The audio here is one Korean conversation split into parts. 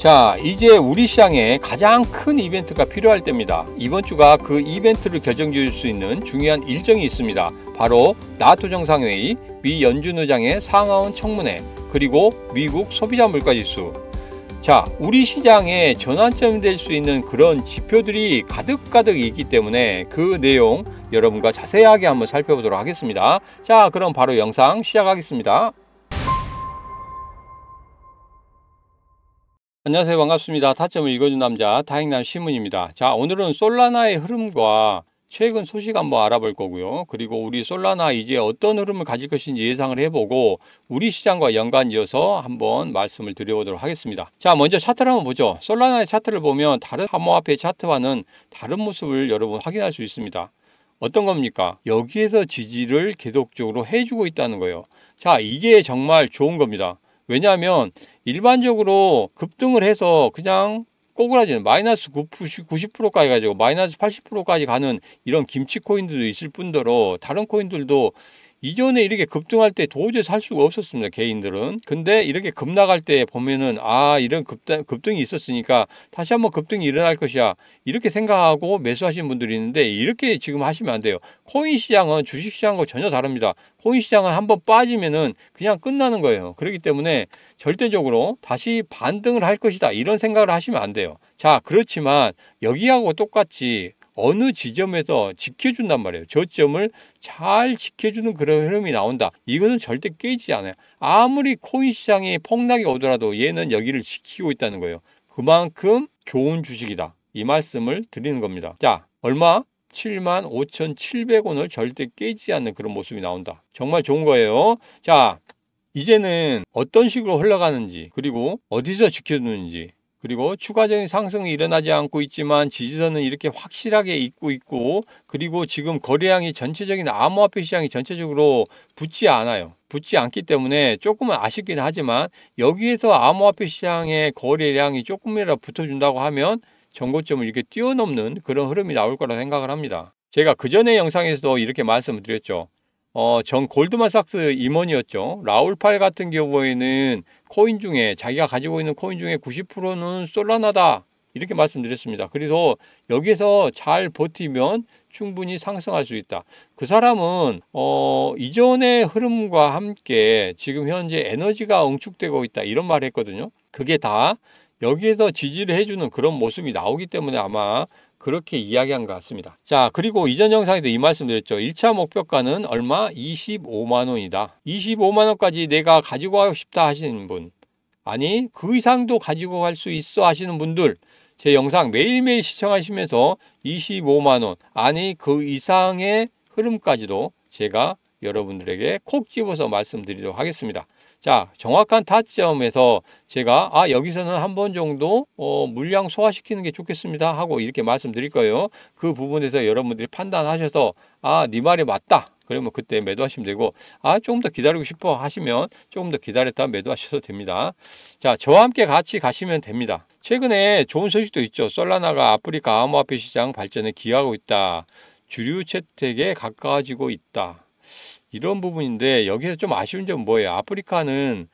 자, 이제 우리 시장에 가장 큰 이벤트가 필요할 때입니다. 이번 주가 그 이벤트를 결정지을 수 있는 중요한 일정이 있습니다. 바로 나토 정상회의, 미 연준 의장의 상하원 청문회, 그리고 미국 소비자 물가지수. 자, 우리 시장에 전환점이 될 수 있는 그런 지표들이 가득가득 있기 때문에 그 내용 여러분과 자세하게 한번 살펴보도록 하겠습니다. 자, 그럼 바로 영상 시작하겠습니다. 안녕하세요. 반갑습니다. 타점을 읽어준 남자 다행남 신문입니다. 자, 오늘은 솔라나의 흐름과 최근 소식 한번 알아볼 거고요. 그리고 우리 솔라나 이제 어떤 흐름을 가질 것인지 예상을 해보고 우리 시장과 연관지어서 한번 말씀을 드려보도록 하겠습니다. 자, 먼저 차트를 한번 보죠. 솔라나의 차트를 보면 다른 암호화폐 차트와는 다른 모습을 여러분 확인할 수 있습니다. 어떤 겁니까? 여기에서 지지를 계속적으로 해주고 있다는 거예요. 자, 이게 정말 좋은 겁니다. 왜냐하면 일반적으로 급등을 해서 그냥 꼬꾸라지는 마이너스 90%까지 가지고 마이너스 80%까지 가는 이런 김치 코인들도 있을 뿐더러 다른 코인들도 이전에 이렇게 급등할 때 도저히 살 수가 없었습니다. 개인들은. 근데 이렇게 급락할 때 보면은 이런 급등이 있었으니까 다시 한번 급등이 일어날 것이야 이렇게 생각하고 매수하시는 분들이 있는데 이렇게 지금 하시면 안 돼요. 코인 시장은 주식 시장과 전혀 다릅니다. 코인 시장은 한번 빠지면은 그냥 끝나는 거예요. 그렇기 때문에 절대적으로 다시 반등을 할 것이다 이런 생각을 하시면 안 돼요. 자, 그렇지만 여기하고 똑같이 어느 지점에서 지켜준단 말이에요. 저점을 잘 지켜주는 그런 흐름이 나온다. 이거는 절대 깨지지 않아요. 아무리 코인 시장이 폭락이 오더라도 얘는 여기를 지키고 있다는 거예요. 그만큼 좋은 주식이다. 이 말씀을 드리는 겁니다. 자, 얼마? 75,700원을 절대 깨지지 않는 그런 모습이 나온다. 정말 좋은 거예요. 자, 이제는 어떤 식으로 흘러가는지 그리고 어디서 지켜주는지 그리고 추가적인 상승이 일어나지 않고 있지만 지지선은 이렇게 확실하게 잇고 있고 그리고 지금 거래량이 전체적인 암호화폐 시장이 전체적으로 붙지 않아요. 붙지 않기 때문에 조금은 아쉽긴 하지만 여기에서 암호화폐 시장의 거래량이 조금이라도 붙어준다고 하면 전고점을 이렇게 뛰어넘는 그런 흐름이 나올 거라 생각을 합니다. 제가 그전에 영상에서도 이렇게 말씀을 드렸죠. 전 골드만삭스 임원이었죠. 라울팔 같은 경우에는 코인 중에 자기가 가지고 있는 코인 중에 90%는 솔라나다 이렇게 말씀드렸습니다. 그래서 여기서 잘 버티면 충분히 상승할 수 있다. 그 사람은 이전의 흐름과 함께 지금 현재 에너지가 응축되고 있다 이런 말을 했거든요. 그게 다 여기에서 지지를 해주는 그런 모습이 나오기 때문에 아마 그렇게 이야기한 것 같습니다. 자, 그리고 이전 영상에도 이 말씀 드렸죠. 1차 목표가는 얼마? 25만 원이다. 25만 원까지 내가 가지고 가고 싶다 하시는 분, 아니 그 이상도 가지고 갈 수 있어 하시는 분들, 제 영상 매일매일 시청하시면서 25만 원, 아니 그 이상의 흐름까지도 제가 여러분들에게 콕 집어서 말씀드리도록 하겠습니다. 자, 정확한 타점에서 제가 여기서는 한 번 정도 물량 소화시키는 게 좋겠습니다 하고 이렇게 말씀드릴 거예요. 그 부분에서 여러분들이 판단하셔서 네 말이 맞다 그러면 그때 매도하시면 되고 조금 더 기다리고 싶어 하시면 조금 더 기다렸다 매도하셔도 됩니다. 자, 저와 함께 같이 가시면 됩니다. 최근에 좋은 소식도 있죠. 솔라나가 아프리카 암호화폐 시장 발전에 기여하고 있다. 주류 채택에 가까워지고 있다. 이런 부분인데 여기서 좀 아쉬운 점은 뭐예요? 아프리카는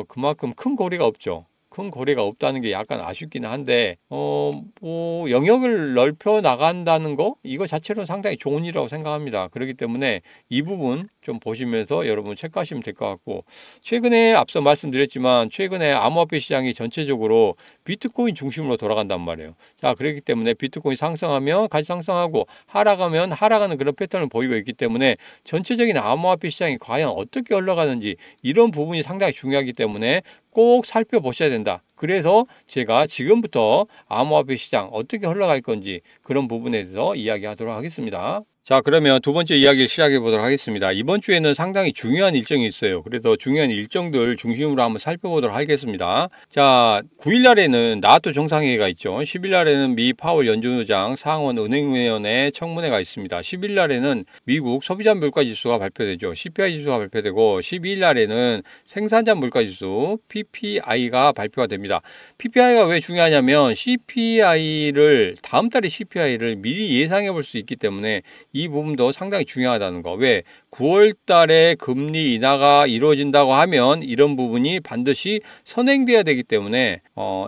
그만큼 큰 거래가 없죠. 큰 거래가 없다는 게 약간 아쉽기는 한데 뭐 영역을 넓혀 나간다는 거 이거 자체로는 상당히 좋은 일이라고 생각합니다. 그렇기 때문에 이 부분 좀 보시면서 여러분 체크하시면 될 것 같고, 최근에 앞서 말씀드렸지만 최근에 암호화폐 시장이 전체적으로 비트코인 중심으로 돌아간단 말이에요. 자, 그렇기 때문에 비트코인 상승하면 같이 상승하고 하락하면 하락하는 그런 패턴을 보이고 있기 때문에 전체적인 암호화폐 시장이 과연 어떻게 흘러가는지 이런 부분이 상당히 중요하기 때문에 꼭 살펴보셔야 된다. 그래서 제가 지금부터 암호화폐 시장 어떻게 흘러갈 건지 그런 부분에 대해서 이야기하도록 하겠습니다. 자, 그러면 두 번째 이야기를 시작해 보도록 하겠습니다. 이번 주에는 상당히 중요한 일정이 있어요. 그래서 중요한 일정들 중심으로 한번 살펴보도록 하겠습니다. 자, 9일 날에는 나토 정상회의가 있죠. 10일 날에는 미 파월 연준 의장 상원 은행위원회 청문회가 있습니다. 10일 날에는 미국 소비자 물가지수가 발표되죠. CPI 지수가 발표되고 12일 날에는 생산자 물가지수 PPI가 발표가 됩니다. PPI입니다. PPI가 왜 중요하냐면 CPI를 다음 달의 CPI를 미리 예상해 볼 수 있기 때문에 이 부분도 상당히 중요하다는 거. 왜 9월 달에 금리 인하가 이루어진다고 하면 이런 부분이 반드시 선행돼야 되기 때문에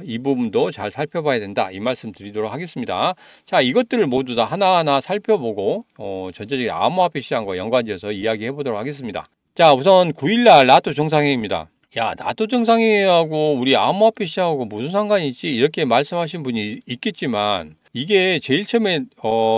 이 부분도 잘 살펴봐야 된다. 이 말씀 드리도록 하겠습니다. 자, 이것들을 모두 다 하나하나 살펴보고 전체적인 암호화폐 시장과 연관지어서 이야기해 보도록 하겠습니다. 자, 우선 9일날 나토 정상회의입니다. 야, 나토 정상회의하고 우리 암호화폐 시장하고 무슨 상관이 있지? 이렇게 말씀하신 분이 있겠지만 이게 제일 처음에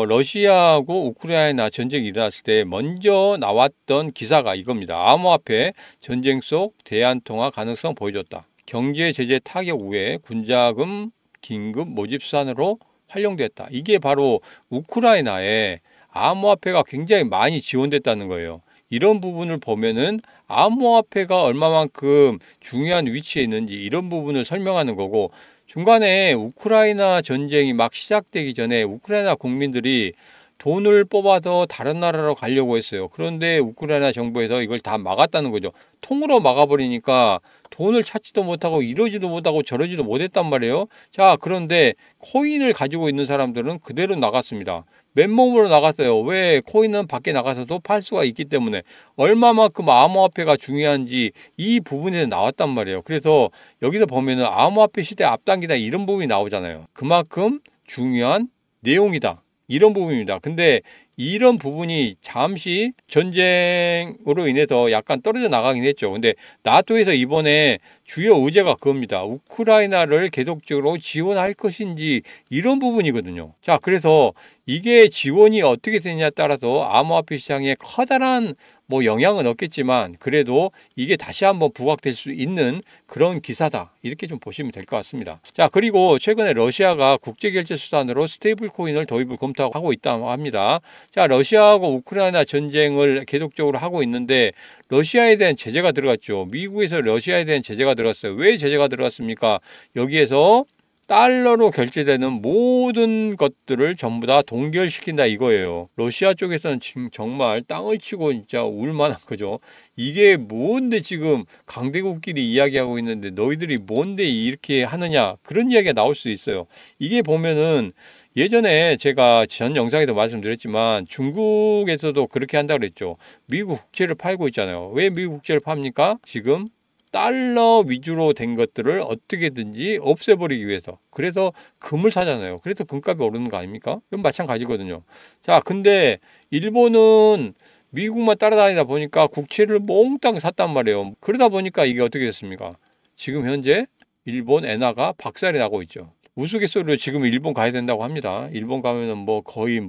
러시아하고 우크라이나 전쟁이 일어났을 때 먼저 나왔던 기사가 이겁니다. 암호화폐 전쟁 속 대안통화 가능성 보여줬다. 경제 제재 타격 후에 군자금 긴급 모집 수단으로 활용됐다. 이게 바로 우크라이나에 암호화폐가 굉장히 많이 지원됐다는 거예요. 이런 부분을 보면은 암호화폐가 얼마만큼 중요한 위치에 있는지 이런 부분을 설명하는 거고, 중간에 우크라이나 전쟁이 막 시작되기 전에 우크라이나 국민들이 돈을 뽑아서 다른 나라로 가려고 했어요. 그런데 우크라이나 정부에서 이걸 다 막았다는 거죠. 통으로 막아버리니까 돈을 찾지도 못하고 이러지도 못하고 저러지도 못했단 말이에요. 자, 그런데 코인을 가지고 있는 사람들은 그대로 나갔습니다. 맨몸으로 나갔어요. 왜? 코인은 밖에 나가서도 팔 수가 있기 때문에. 얼마만큼 암호화폐가 중요한지 이 부분에서 나왔단 말이에요. 그래서 여기서 보면은 암호화폐 시대 앞당기다 이런 부분이 나오잖아요. 그만큼 중요한 내용이다. 이런 부분입니다. 근데 이런 부분이 잠시 전쟁으로 인해서 약간 떨어져 나가긴 했죠. 근데 나토에서 이번에 주요 의제가 그겁니다. 우크라이나를 계속적으로 지원할 것인지 이런 부분이거든요. 자, 그래서 이게 지원이 어떻게 되느냐에 따라서 암호화폐 시장에 커다란 영향은 없겠지만 그래도 이게 다시 한번 부각될 수 있는 그런 기사다. 이렇게 좀 보시면 될 것 같습니다. 자, 그리고 최근에 러시아가 국제결제수단으로 스테이블 코인을 도입을 검토하고 있다고 합니다. 자, 러시아하고 우크라이나 전쟁을 계속적으로 하고 있는데 러시아에 대한 제재가 들어갔죠. 미국에서 러시아에 대한 제재가 들어갔어요. 왜 제재가 들어갔습니까? 여기에서 달러로 결제되는 모든 것들을 전부 다 동결시킨다 이거예요. 러시아 쪽에서는 지금 정말 땅을 치고 진짜 울만한 거죠. 이게 뭔데 지금 강대국끼리 이야기하고 있는데 너희들이 뭔데 이렇게 하느냐, 그런 이야기가 나올 수 있어요. 이게 보면은 예전에 제가 전 영상에도 말씀드렸지만 중국에서도 그렇게 한다고 그랬죠. 미국 국채를 팔고 있잖아요. 왜 미국 국채를 팝니까? 지금 달러 위주로 된 것들을 어떻게든지 없애버리기 위해서. 그래서 금을 사잖아요. 그래서 금값이 오르는 거 아닙니까? 그건 마찬가지거든요. 자, 근데 일본은 미국만 따라다니다 보니까 국채를 몽땅 샀단 말이에요. 그러다 보니까 이게 어떻게 됐습니까? 지금 현재 일본 엔화가 박살이 나고 있죠. 우스갯소리로 지금 일본 가야 된다고 합니다. 일본 가면은 거의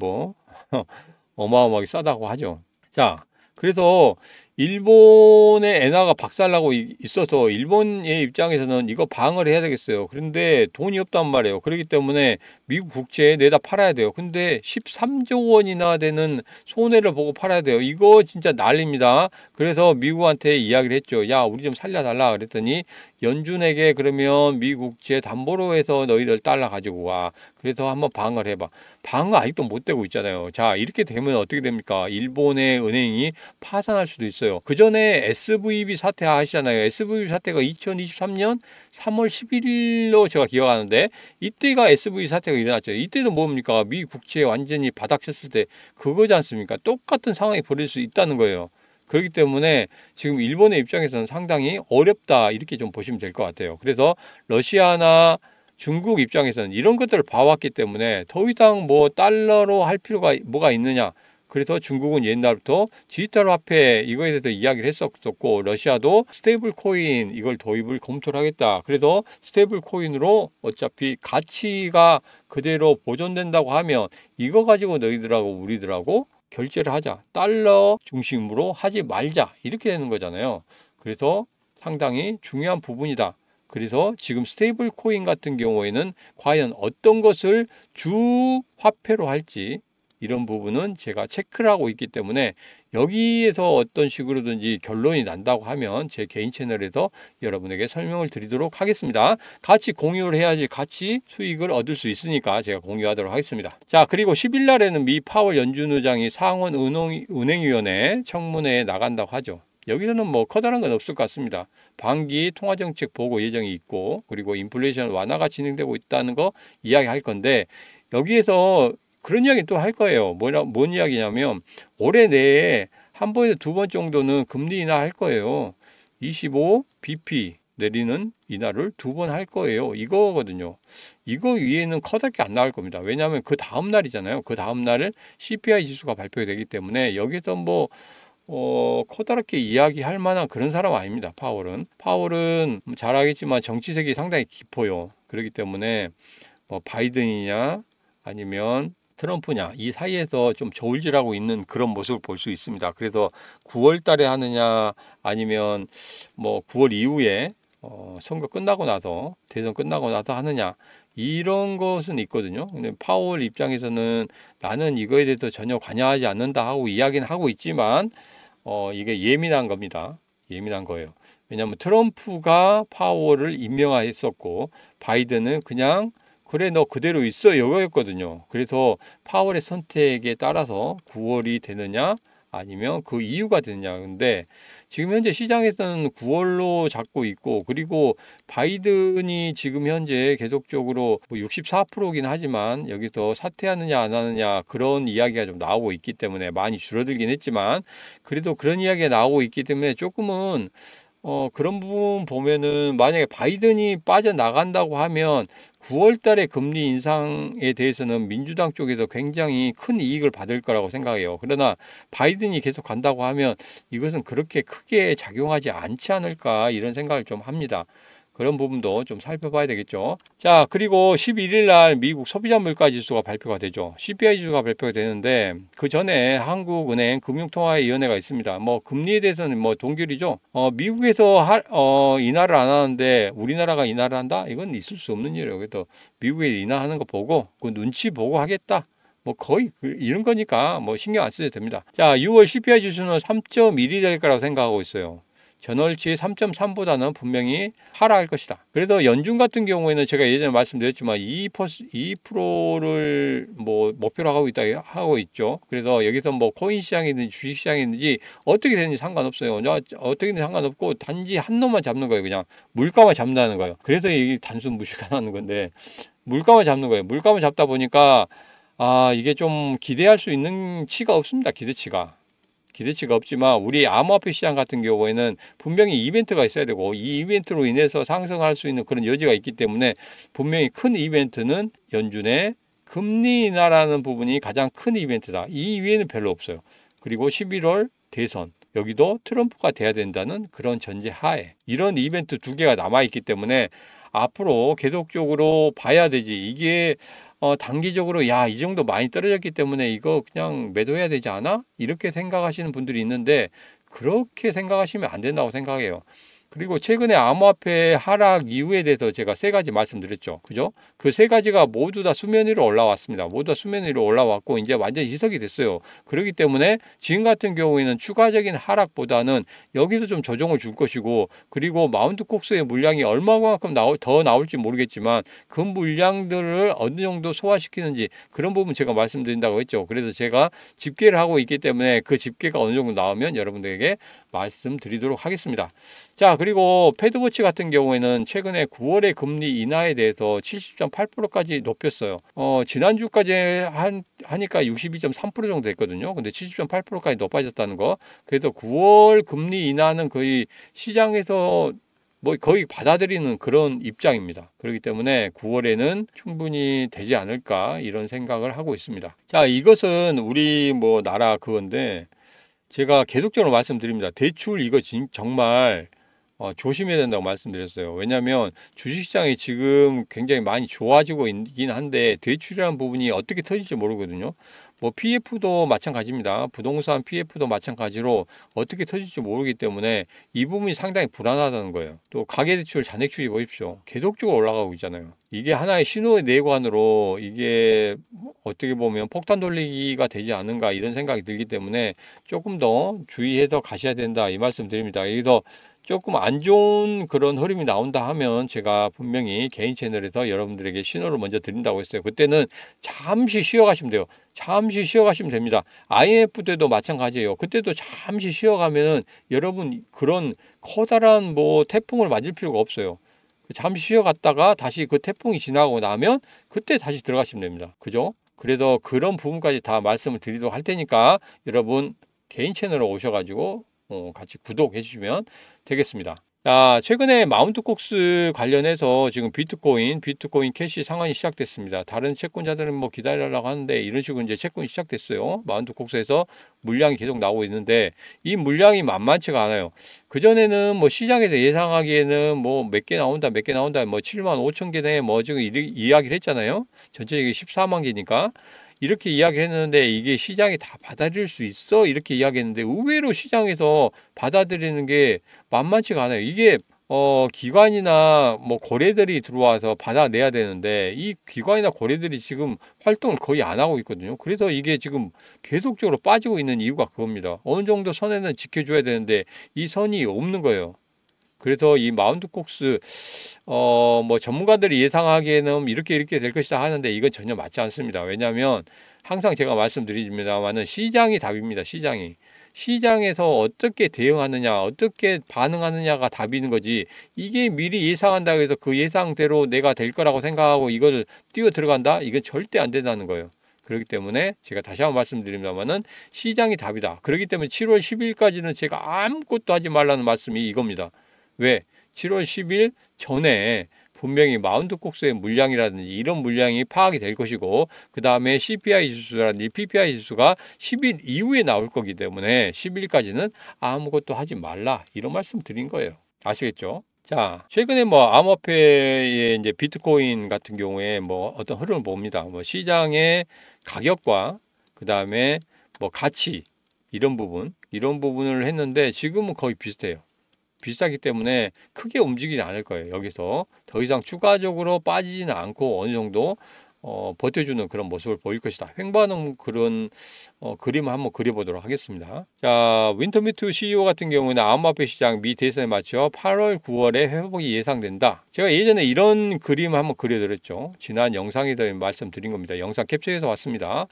어마어마하게 싸다고 하죠. 자, 그래서 일본의 엔화가 박살나고 있어서 일본의 입장에서는 이거 방어를 해야 되겠어요. 그런데 돈이 없단 말이에요. 그렇기 때문에 미국 국채에 내다 팔아야 돼요. 근데 13조 원이나 되는 손해를 보고 팔아야 돼요. 이거 진짜 난리입니다. 그래서 미국한테 이야기를 했죠. 야, 우리 좀 살려달라 그랬더니 연준에게 그러면 미국 국채 담보로 해서 너희들 달러 가지고 와. 그래서 한번 방어를 해봐. 방어 아직도 못 되고 있잖아요. 자, 이렇게 되면 어떻게 됩니까? 일본의 은행이 파산할 수도 있어요. 그 전에 SVB 사태 아시잖아요. SVB 사태가 2023년 3월 11일로 제가 기억하는데 이때가 SVB 사태가 일어났죠. 이때도 뭡니까? 미 국채 완전히 바닥쳤을 때 그거지 않습니까? 똑같은 상황이 벌어질 수 있다는 거예요. 그렇기 때문에 지금 일본의 입장에서는 상당히 어렵다 이렇게 좀 보시면 될 것 같아요. 그래서 러시아나 중국 입장에서는 이런 것들을 봐왔기 때문에 더 이상 달러로 할 필요가 뭐가 있느냐. 그래서 중국은 옛날부터 디지털 화폐 이거에 대해서 이야기를 했었고 러시아도 스테이블 코인 이걸 도입을 검토를 하겠다. 그래서 스테이블 코인으로 어차피 가치가 그대로 보존된다고 하면 이거 가지고 너희들하고 우리들하고 결제를 하자. 달러 중심으로 하지 말자. 이렇게 되는 거잖아요. 그래서 상당히 중요한 부분이다. 그래서 지금 스테이블 코인 같은 경우에는 과연 어떤 것을 주 화폐로 할지 이런 부분은 제가 체크를 하고 있기 때문에 여기에서 어떤 식으로든지 결론이 난다고 하면 제 개인 채널에서 여러분에게 설명을 드리도록 하겠습니다. 같이 공유를 해야지 같이 수익을 얻을 수 있으니까 제가 공유하도록 하겠습니다. 자, 그리고 10일 날에는 미 파월 연준 의장이 상원 은행위원회 청문회에 나간다고 하죠. 여기서는 뭐 커다란 건 없을 것 같습니다. 반기 통화정책 보고 예정이 있고 그리고 인플레이션 완화가 진행되고 있다는 거 이야기할 건데 여기에서 그런 이야기 또 할 거예요. 뭔 이야기냐면 올해 내에 한 번에서 두 번 정도는 금리 인하할 거예요. 25 bp 내리는 인하를 두 번 할 거예요. 이거거든요. 이거 위에는 커다랗게 안 나올 겁니다. 왜냐하면 그 다음 날이잖아요. 그 다음 날은 CPI 지수가 발표되기 때문에 여기서 뭐 커다랗게 이야기할 만한 그런 사람 아닙니다. 파월은 잘 알겠지만 정치색이 상당히 깊어요. 그렇기 때문에 뭐 바이든이냐 아니면 트럼프냐 이 사이에서 좀 저울질하고 있는 그런 모습을 볼 수 있습니다. 그래서 9월 달에 하느냐 아니면 뭐 9월 이후에 선거 끝나고 나서 대선 끝나고 나서 하느냐 이런 것은 있거든요. 근데 파월 입장에서는 나는 이거에 대해서 전혀 관여하지 않는다 하고 이야기는 하고 있지만 이게 예민한 겁니다. 예민한 거예요. 왜냐하면 트럼프가 파월을 임명했었고 바이든은 그냥 그래 너 그대로 있어 이거였거든요. 그래서 파월의 선택에 따라서 9월이 되느냐 아니면 그 이유가 되느냐. 근데 지금 현재 시장에서는 9월로 잡고 있고 그리고 바이든이 지금 현재 계속적으로 64%긴 하지만 여기서 사퇴하느냐 안 하느냐 그런 이야기가 좀 나오고 있기 때문에 많이 줄어들긴 했지만 그래도 그런 이야기가 나오고 있기 때문에 조금은 그런 부분 보면은 만약에 바이든이 빠져나간다고 하면 9월 달에 금리 인상에 대해서는 민주당 쪽에서 굉장히 큰 이익을 받을 거라고 생각해요. 그러나 바이든이 계속 간다고 하면 이것은 그렇게 크게 작용하지 않지 않을까 이런 생각을 좀 합니다. 그런 부분도 좀 살펴봐야 되겠죠. 자, 그리고 11일 날 미국 소비자 물가 지수가 발표가 되죠. CPI 지수가 발표가 되는데 그 전에 한국은행 금융통화위원회가 있습니다. 뭐 금리에 대해서는 뭐 동결이죠. 미국에서 인하를 안 하는데 우리나라가 인하를 한다? 이건 있을 수 없는 일이에요. 그래서 미국에 인하하는 거 보고 그 눈치 보고 하겠다. 뭐 거의 이런 거니까 뭐 신경 안 쓰셔도 됩니다. 자, 6월 CPI 지수는 3.1이 될 거라고 생각하고 있어요. 전월치 3.3보다는 분명히 하락할 것이다. 그래서 연준 같은 경우에는 제가 예전에 말씀드렸지만 2%를 뭐 목표로 하고 있죠. 그래서 여기서 뭐 코인 시장이든지 주식 시장이든지 어떻게 되는지 상관없어요. 어떻게든 상관없고 단지 한 놈만 잡는 거예요. 그냥 물가만 잡는다는 거예요. 그래서 이게 단순 무시가 나는 건데 물가만 잡는 거예요. 물가만 잡다 보니까 이게 좀 기대할 수 있는 치가 없습니다. 기대치가 없지만 우리 암호화폐 시장 같은 경우에는 분명히 이벤트가 있어야 되고 이 이벤트로 인해서 상승할 수 있는 그런 여지가 있기 때문에 분명히 큰 이벤트는 연준의 금리 인하라는 부분이 가장 큰 이벤트다. 이 위에는 별로 없어요. 그리고 11월 대선 여기도 트럼프가 돼야 된다는 그런 전제 하에 이런 이벤트 두 개가 남아있기 때문에 앞으로 계속적으로 봐야 되지. 이게 단기적으로 야, 이 정도 많이 떨어졌기 때문에 이거 그냥 매도해야 되지 않아? 이렇게 생각하시는 분들이 있는데 그렇게 생각하시면 안 된다고 생각해요. 그리고 최근에 암호화폐 하락 이유에 대해서 제가 세 가지 말씀드렸죠. 그죠? 그 세 가지가 모두 다 수면 위로 올라왔습니다. 모두 다 수면 위로 올라왔고 이제 완전히 희석이 됐어요. 그렇기 때문에 지금 같은 경우에는 추가적인 하락보다는 여기서 좀 조정을 줄 것이고 그리고 마운트 콕스의 물량이 얼마만큼 더 나올지 모르겠지만 그 물량들을 어느 정도 소화시키는지 그런 부분 제가 말씀드린다고 했죠. 그래서 제가 집계를 하고 있기 때문에 그 집계가 어느 정도 나오면 여러분들에게 말씀드리도록 하겠습니다. 자, 그리고 패드워치 같은 경우에는 최근에 9월의 금리 인하에 대해서 70.8%까지 높였어요. 지난주까지 하니까 62.3% 정도 됐거든요. 근데 70.8%까지 높아졌다는 거. 그래도 9월 금리 인하는 거의 시장에서 뭐 거의 받아들이는 그런 입장입니다. 그렇기 때문에 9월에는 충분히 되지 않을까 이런 생각을 하고 있습니다. 자, 이것은 우리 뭐 나라 그건데 제가 계속적으로 말씀드립니다. 대출 이거 정말 조심해야 된다고 말씀드렸어요. 왜냐하면 주식시장이 지금 굉장히 많이 좋아지고 있긴 한데 대출이라는 부분이 어떻게 터질지 모르거든요. 뭐 PF도 마찬가지입니다. 부동산 PF도 마찬가지로 어떻게 터질지 모르기 때문에 이 부분이 상당히 불안하다는 거예요. 또 가계대출 잔액추이 보십시오. 계속적으로 올라가고 있잖아요. 이게 하나의 신호의 내관으로 이게 어떻게 보면 폭탄 돌리기가 되지 않은가 이런 생각이 들기 때문에 조금 더 주의해서 가셔야 된다 이 말씀 드립니다. 여기서 조금 안 좋은 그런 흐름이 나온다 하면 제가 분명히 개인 채널에서 여러분들에게 신호를 먼저 드린다고 했어요. 그때는 잠시 쉬어가시면 돼요. 잠시 쉬어가시면 됩니다. IMF 때도 마찬가지예요. 그때도 잠시 쉬어가면은 여러분 그런 커다란 뭐 태풍을 맞을 필요가 없어요. 잠시 쉬어갔다가 다시 그 태풍이 지나고 나면 그때 다시 들어가시면 됩니다. 그죠? 그래서 그런 부분까지 다 말씀을 드리도록 할 테니까 여러분 개인 채널로 오셔가지고 같이 구독해 주시면 되겠습니다. 자, 최근에 마운트 콕스 관련해서 지금 비트코인 캐시 상한이 시작됐습니다. 다른 채권자들은 뭐 기다리려고 하는데 이런 식으로 이제 채권이 시작됐어요. 마운트 콕스에서 물량이 계속 나오고 있는데 이 물량이 만만치가 않아요. 그전에는 뭐 시장에서 예상하기에는 뭐 몇 개 나온다, 뭐 7만 5천 개네, 뭐 지금 이야기를 했잖아요. 전체적인 14만 개니까. 이렇게 이야기를 했는데 이게 시장이 다 받아들일 수 있어? 이렇게 이야기했는데 의외로 시장에서 받아들이는 게 만만치가 않아요. 이게 기관이나 뭐 거래들이 들어와서 받아내야 되는데 이 기관이나 거래들이 지금 활동을 거의 안 하고 있거든요. 그래서 이게 지금 계속적으로 빠지고 있는 이유가 그겁니다. 어느 정도 선에는 지켜줘야 되는데 이 선이 없는 거예요. 그래서 이 마운트 콕스 뭐 전문가들이 예상하기에는 이렇게 될 것이다 하는데 이건 전혀 맞지 않습니다. 왜냐하면 항상 제가 말씀드립니다만은 시장이 답입니다. 시장에서 어떻게 대응하느냐, 어떻게 반응하느냐가 답이는 거지. 이게 미리 예상한다고 해서 그 예상대로 내가 될 거라고 생각하고 이걸 뛰어 들어간다? 이건 절대 안 된다는 거예요. 그렇기 때문에 제가 다시 한번 말씀드립니다만은 시장이 답이다. 그렇기 때문에 7월 10일까지는 제가 아무것도 하지 말라는 말씀이 이겁니다. 왜? 7월 10일 전에 분명히 마운트 콕스의 물량이라든지 이런 물량이 파악이 될 것이고 그 다음에 CPI 지수라든지 PPI 지수가 10일 이후에 나올 거기 때문에 10일까지는 아무것도 하지 말라 이런 말씀 드린 거예요. 아시겠죠? 자, 최근에 뭐 암호화폐의 이제 비트코인 같은 경우에 뭐 어떤 흐름을 봅니다. 뭐 시장의 가격과 그 다음에 뭐 가치 이런 부분을 했는데 지금은 거의 비슷해요. 비슷하기 때문에 크게 움직이지 않을 거예요. 여기서 더 이상 추가적으로 빠지지는 않고 어느 정도 버텨주는 그런 모습을 보일 것이다. 횡보하는 그런 그림을 한번 그려보도록 하겠습니다. 자, 윈터미트 CEO 같은 경우는 암호화폐 시장 미 대선에 맞춰 8월, 9월에 회복이 예상된다. 제가 예전에 이런 그림을 한번 그려드렸죠. 지난 영상에도 말씀드린 겁니다. 영상 캡처해서 왔습니다.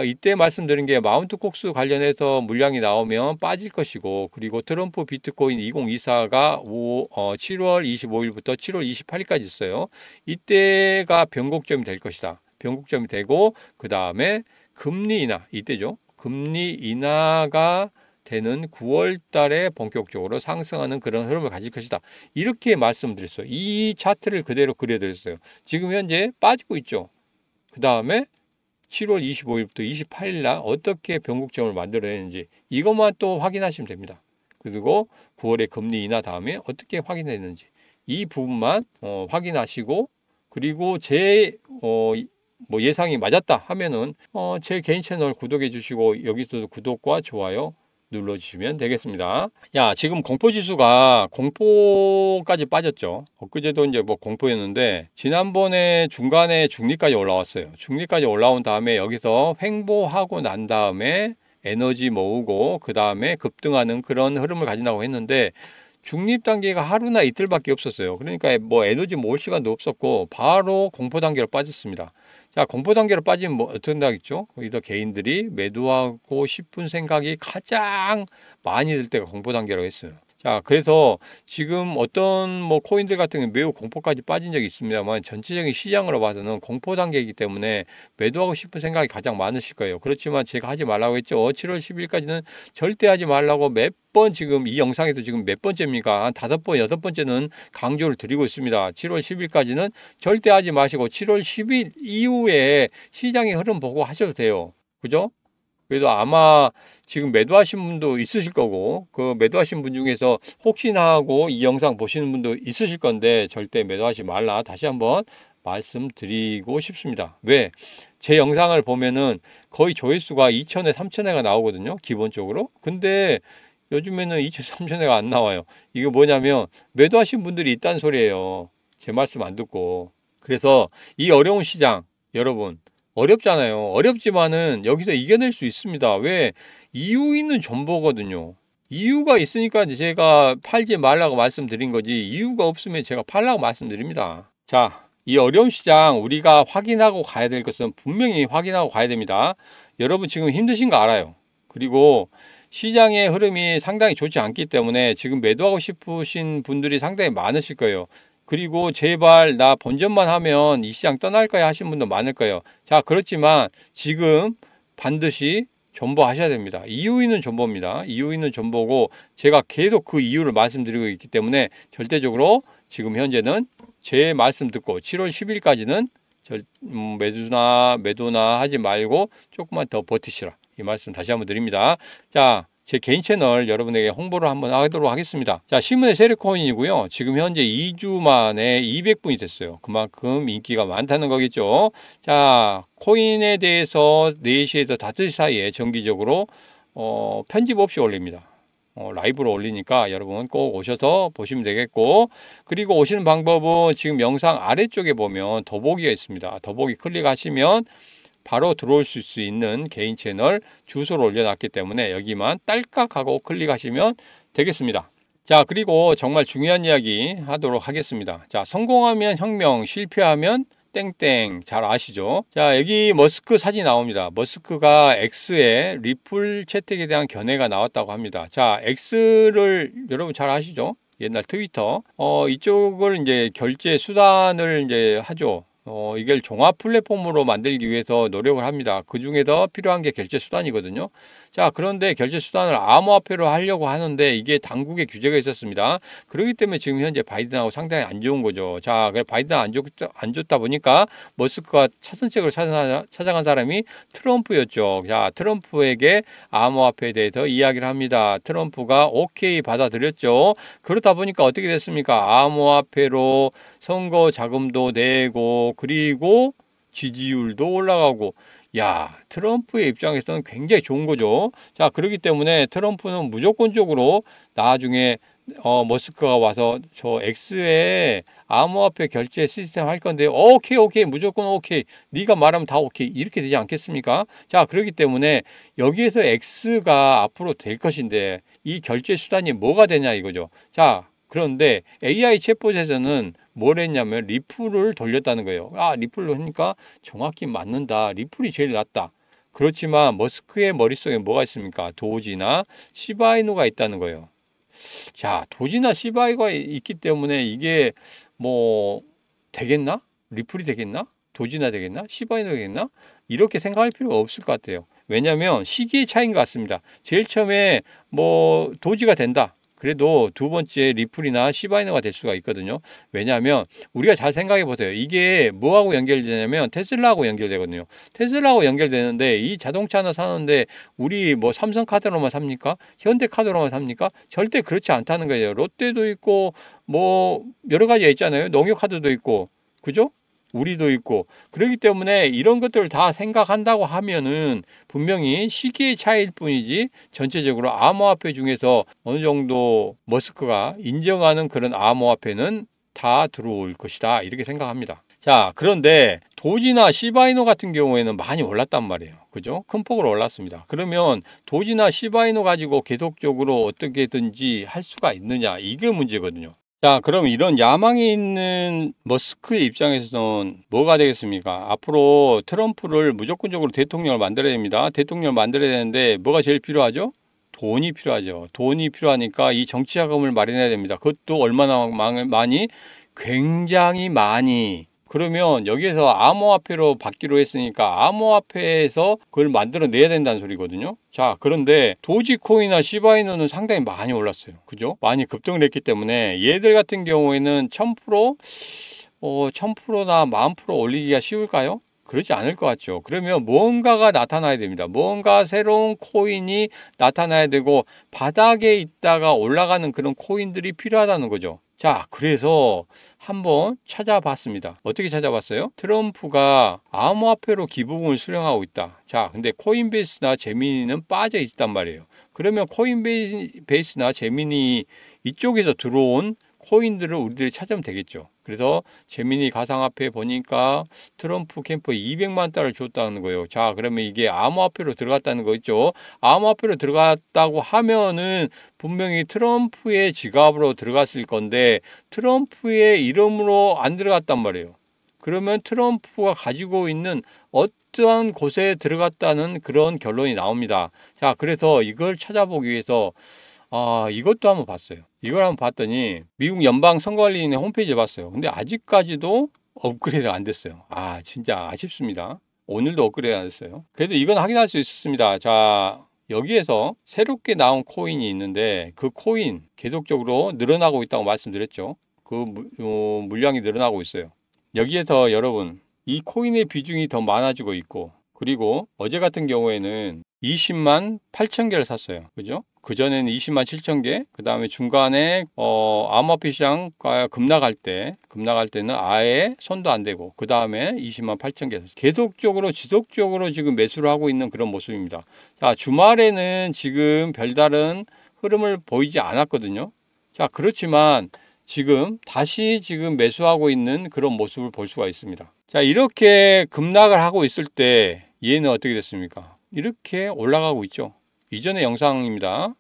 이때 말씀드린 게 마운트 콕스 관련해서 물량이 나오면 빠질 것이고 그리고 트럼프 비트코인 2024가 7월 25일부터 7월 28일까지 있어요. 이때가 변곡점이 될 것이다. 변곡점이 되고 그 다음에 금리 인하 이때죠. 금리 인하가 되는 9월 달에 본격적으로 상승하는 그런 흐름을 가질 것이다. 이렇게 말씀드렸어요. 이 차트를 그대로 그려드렸어요. 지금 현재 빠지고 있죠. 그 다음에 7월 25일부터 28일 날 어떻게 변곡점을 만들어내는지 이것만 또 확인하시면 됩니다. 그리고 9월에 금리 인하 다음에 어떻게 확인했는지 이 부분만 확인하시고 그리고 제 뭐 예상이 맞았다 하면은 제 개인 채널 구독해 주시고 여기서도 구독과 좋아요 눌러주시면 되겠습니다. 야, 지금 공포지수가 공포까지 빠졌죠. 엊그제도 이제 뭐 공포였는데 지난번에 중간에 중립까지 올라왔어요. 중립까지 올라온 다음에 여기서 횡보하고 난 다음에 에너지 모으고 그 다음에 급등하는 그런 흐름을 가진다고 했는데 중립 단계가 하루나 이틀밖에 없었어요. 그러니까 뭐 에너지 모을 시간도 없었고 바로 공포 단계로 빠졌습니다. 자, 공포 단계로 빠지면 뭐 어떻게 된다겠죠? 거기다 개인들이 매도하고 싶은 생각이 가장 많이 들 때가 공포 단계라고 했어요. 자, 그래서 지금 어떤 뭐 코인들 같은 경우 매우 공포까지 빠진 적이 있습니다만 전체적인 시장으로 봐서는 공포 단계이기 때문에 매도하고 싶은 생각이 가장 많으실 거예요. 그렇지만 제가 하지 말라고 했죠. 7월 10일까지는 절대 하지 말라고 몇 번 지금 이 영상에도 지금 몇 번째입니까? 한 5번, 8번째는 강조를 드리고 있습니다. 7월 10일까지는 절대 하지 마시고 7월 10일 이후에 시장의 흐름 보고 하셔도 돼요. 그죠? 그래도 아마 지금 매도하신 분도 있으실 거고 그 매도하신 분 중에서 혹시나 하고 이 영상 보시는 분도 있으실 건데 절대 매도하지 말라 다시 한번 말씀드리고 싶습니다. 왜? 제 영상을 보면은 거의 조회수가 2,000회, 3,000회가 나오거든요. 기본적으로. 근데 요즘에는 2,000, 3,000회가 안 나와요. 이게 뭐냐면 매도하신 분들이 있다는 소리예요. 제 말씀 안 듣고. 그래서 이 어려운 시장 여러분 어렵잖아요. 어렵지만은 여기서 이겨낼 수 있습니다. 왜? 이유 있는 정보거든요. 이유가 있으니까 제가 팔지 말라고 말씀드린 거지, 이유가 없으면 제가 팔라고 말씀드립니다. 자, 이 어려운 시장 우리가 확인하고 가야 될 것은 분명히 확인하고 가야 됩니다. 여러분 지금 힘드신 거 알아요. 그리고 시장의 흐름이 상당히 좋지 않기 때문에 지금 매도하고 싶으신 분들이 상당히 많으실 거예요. 그리고 제발 나 본전만 하면 이 시장 떠날 거야 하시는 분도 많을 거예요. 자, 그렇지만 지금 반드시 존버하셔야 됩니다. 이유 있는 존버입니다. 이유 있는 존버고 제가 계속 그 이유를 말씀드리고 있기 때문에 절대적으로 지금 현재는 제 말씀 듣고 7월 10일까지는 매도나 하지 말고 조금만 더 버티시라, 이 말씀 다시 한번 드립니다. 자, 제 개인 채널 여러분에게 홍보를 한번 하도록 하겠습니다. 자, 신문의 세력코인이고요. 지금 현재 2주 만에 200분이 됐어요. 그만큼 인기가 많다는 거겠죠. 자, 코인에 대해서 4시에서 5시 사이에 정기적으로 편집 없이 올립니다. 라이브로 올리니까 여러분 꼭 오셔서 보시면 되겠고, 그리고 오시는 방법은 지금 영상 아래쪽에 보면 더보기가 있습니다. 더보기 클릭하시면 바로 들어올 수 있는 개인 채널 주소를 올려놨기 때문에 여기만 딸깍 하고 클릭하시면 되겠습니다. 자, 그리고 정말 중요한 이야기 하도록 하겠습니다. 자, 성공하면 혁명, 실패하면 땡땡, 잘 아시죠? 자, 여기 머스크 사진이 나옵니다. 머스크가 X에 리플 채택에 대한 견해가 나왔다고 합니다. 자, X를 여러분 잘 아시죠? 옛날 트위터. 이쪽을 이제 결제 수단을 이제 하죠. 이걸 종합 플랫폼으로 만들기 위해서 노력을 합니다. 그 중에서 필요한 게 결제 수단이거든요. 자, 그런데 결제 수단을 암호화폐로 하려고 하는데 이게 당국의 규제가 있었습니다. 그렇기 때문에 지금 현재 바이든하고 상당히 안 좋은 거죠. 자, 그래 바이든 안 좋다 보니까 머스크가 차선책으로 찾아간 사람이 트럼프였죠. 자, 트럼프에게 암호화폐에 대해서 이야기를 합니다. 트럼프가 오케이 받아들였죠. 그렇다 보니까 어떻게 됐습니까? 암호화폐로 선거 자금도 내고 그리고 지지율도 올라가고, 야, 트럼프의 입장에서는 굉장히 좋은 거죠. 자, 그렇기 때문에 트럼프는 무조건적으로 나중에 머스크가 와서 저 X에 암호화폐 결제 시스템 할 건데 오케이 무조건 오케이, 네가 말하면 다 오케이, 이렇게 되지 않겠습니까? 자, 그렇기 때문에 여기에서 X가 앞으로 될 것인데 이 결제 수단이 뭐가 되냐 이거죠. 자, 그런데 AI 챗봇에서는 뭘 했냐면 리플을 돌렸다는 거예요. 아, 리플로 하니까 정확히 맞는다. 리플이 제일 낫다. 그렇지만 머스크의 머릿속에 뭐가 있습니까? 도지나 시바이누가 있다는 거예요. 자, 도지나 시바이가 있기 때문에 이게 뭐 되겠나? 리플이 되겠나? 도지나 되겠나? 시바이누 되겠나? 이렇게 생각할 필요가 없을 것 같아요. 왜냐하면 시기의 차이인 것 같습니다. 제일 처음에 뭐 도지가 된다. 그래도 두 번째 리플이나 시바이너가 될 수가 있거든요. 왜냐하면 우리가 잘 생각해 보세요. 이게 뭐하고 연결되냐면 테슬라하고 연결되거든요. 테슬라하고 연결되는데 이 자동차 하나 사는데 우리 뭐 삼성카드로만 삽니까? 현대카드로만 삽니까? 절대 그렇지 않다는 거예요. 롯데도 있고 뭐 여러 가지가 있잖아요. 농협카드도 있고, 그죠? 우리도 있고. 그렇기 때문에 이런 것들을 다 생각한다고 하면은 분명히 시기의 차이일 뿐이지 전체적으로 암호화폐 중에서 어느 정도 머스크가 인정하는 그런 암호화폐는 다 들어올 것이다, 이렇게 생각합니다. 자, 그런데 도지나 시바이노 같은 경우에는 많이 올랐단 말이에요. 그죠? 큰 폭으로 올랐습니다. 그러면 도지나 시바이노 가지고 계속적으로 어떻게든지 할 수가 있느냐, 이게 문제거든요. 자, 그럼 이런 야망이 있는 머스크의 입장에서는 뭐가 되겠습니까? 앞으로 트럼프를 무조건적으로 대통령을 만들어야 됩니다. 대통령을 만들어야 되는데 뭐가 제일 필요하죠? 돈이 필요하죠. 돈이 필요하니까 이 정치 자금을 마련해야 됩니다. 그것도 얼마나 많이? 굉장히 많이. 그러면 여기에서 암호화폐로 받기로 했으니까 암호화폐에서 그걸 만들어내야 된다는 소리거든요. 자, 그런데 도지코인이나 시바이누는 상당히 많이 올랐어요. 그죠? 많이 급등을 했기 때문에 얘들 같은 경우에는 1000%, 1000%나 10,000% 올리기가 쉬울까요? 그렇지 않을 것 같죠. 그러면 뭔가가 나타나야 됩니다. 뭔가 새로운 코인이 나타나야 되고 바닥에 있다가 올라가는 그런 코인들이 필요하다는 거죠. 자, 그래서 한번 찾아봤습니다. 어떻게 찾아봤어요? 트럼프가 암호화폐로 기부금을 수령하고 있다. 자, 근데 코인베이스나 제미니는 빠져 있단 말이에요. 그러면 코인베이스나 제미니 이쪽에서 들어온 코인들을 우리들이 찾으면 되겠죠. 그래서 재민이 가상화폐 보니까 트럼프 캠프에 200만 달러를 줬다는 거예요. 자, 그러면 이게 암호화폐로 들어갔다는 거 있죠. 암호화폐로 들어갔다고 하면은 분명히 트럼프의 지갑으로 들어갔을 건데 트럼프의 이름으로 안 들어갔단 말이에요. 그러면 트럼프가 가지고 있는 어떠한 곳에 들어갔다는 그런 결론이 나옵니다. 자, 그래서 이걸 찾아보기 위해서 이것도 한번 봤어요. 이걸 한번 봤더니 미국 연방선거관리위원회 홈페이지에 봤어요. 근데 아직까지도 업그레이드가 안 됐어요. 진짜 아쉽습니다. 오늘도 업그레이드 안 됐어요. 그래도 이건 확인할 수 있었습니다. 자, 여기에서 새롭게 나온 코인이 있는데 그 코인 계속적으로 늘어나고 있다고 말씀드렸죠. 그 물량이 늘어나고 있어요. 여기에서 여러분 이 코인의 비중이 더 많아지고 있고, 그리고 어제 같은 경우에는 20만 8천 개를 샀어요. 그죠? 그전에는 20만 7천 개, 그 다음에 중간에 암호화폐 시장가 급락할 때는 아예 손도 안 대고 그 다음에 20만 8천 개 샀어요. 계속적으로 지속적으로 지금 매수를 하고 있는 그런 모습입니다. 자, 주말에는 지금 별다른 흐름을 보이지 않았거든요. 자, 그렇지만 지금 다시 매수하고 있는 그런 모습을 볼 수가 있습니다. 자, 이렇게 급락을 하고 있을 때 얘는 어떻게 됐습니까? 이렇게 올라가고 있죠. 이전의 영상입니다.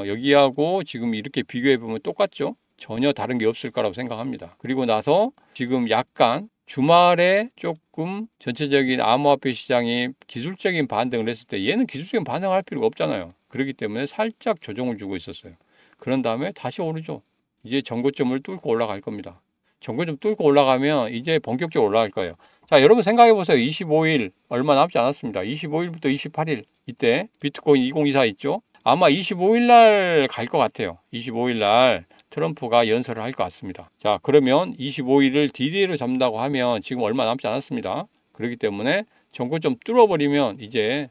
여기하고 지금 이렇게 비교해 보면 똑같죠. 전혀 다른 게 없을 거라고 생각합니다. 그리고 나서 지금 약간 주말에 조금 전체적인 암호화폐 시장이 기술적인 반등을 했을 때 얘는 기술적인 반응을 할 필요가 없잖아요. 그렇기 때문에 살짝 조정을 주고 있었어요. 그런 다음에 다시 오르죠. 이제 전고점을 뚫고 올라갈 겁니다. 전고점 뚫고 올라가면 이제 본격적으로 올라갈 거예요. 자, 여러분 생각해 보세요. 25일 얼마 남지 않았습니다. 25일부터 28일 이때 비트코인 2024 있죠. 아마 25일 날 갈 것 같아요. 25일 날 트럼프가 연설을 할 것 같습니다. 자, 그러면 25일을 D-Day로 잡는다고 하면 지금 얼마 남지 않았습니다. 그렇기 때문에 전고점 뚫어버리면 이제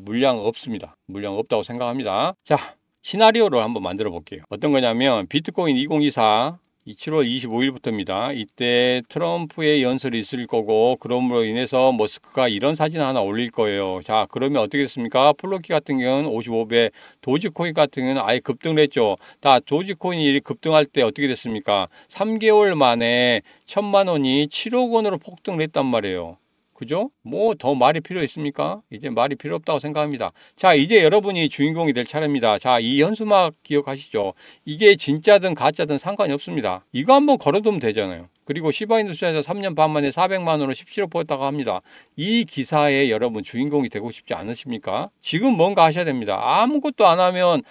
물량 없습니다. 물량 없다고 생각합니다. 자, 시나리오를 한번 만들어 볼게요. 어떤 거냐면 비트코인 2024 7월 25일부터입니다. 이때 트럼프의 연설이 있을 거고, 그럼으로 인해서 머스크가 이런 사진 하나 올릴 거예요. 자, 그러면 어떻게 됐습니까? 플로키 같은 경우는 55배, 도지코인 같은 경우는 아예 급등을 했죠. 다 도지코인이 급등할 때 어떻게 됐습니까? 3개월 만에 1,000만 원이 7억 원으로 폭등을 했단 말이에요. 그죠? 뭐 더 말이 필요 있습니까? 이제 말이 필요 없다고 생각합니다. 자, 이제 여러분이 주인공이 될 차례입니다. 자, 이 현수막 기억하시죠? 이게 진짜든 가짜든 상관이 없습니다. 이거 한번 걸어두면 되잖아요. 그리고 시바인도 투자에서 3년 반 만에 400만 원으로 17억 벌었다고 합니다. 이 기사에 여러분 주인공이 되고 싶지 않으십니까? 지금 뭔가 하셔야 됩니다. 아무것도 안 하면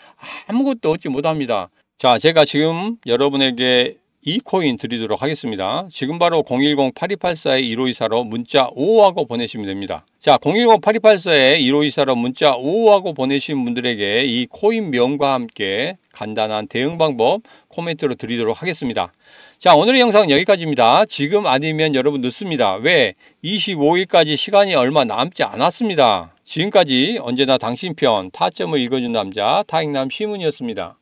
아무것도 얻지 못합니다. 자, 제가 지금 여러분에게 이 코인 드리도록 하겠습니다. 지금 바로 010-8284-1524로 문자 55하고 보내시면 됩니다. 자, 010-8284-1524로 문자 55하고 보내신 분들에게 이 코인 명과 함께 간단한 대응 방법 코멘트로 드리도록 하겠습니다. 자, 오늘의 영상은 여기까지입니다. 지금 아니면 여러분 늦습니다. 왜? 25일까지 시간이 얼마 남지 않았습니다. 지금까지 언제나 당신 편 타점을 읽어준 남자 타익남 시문이었습니다.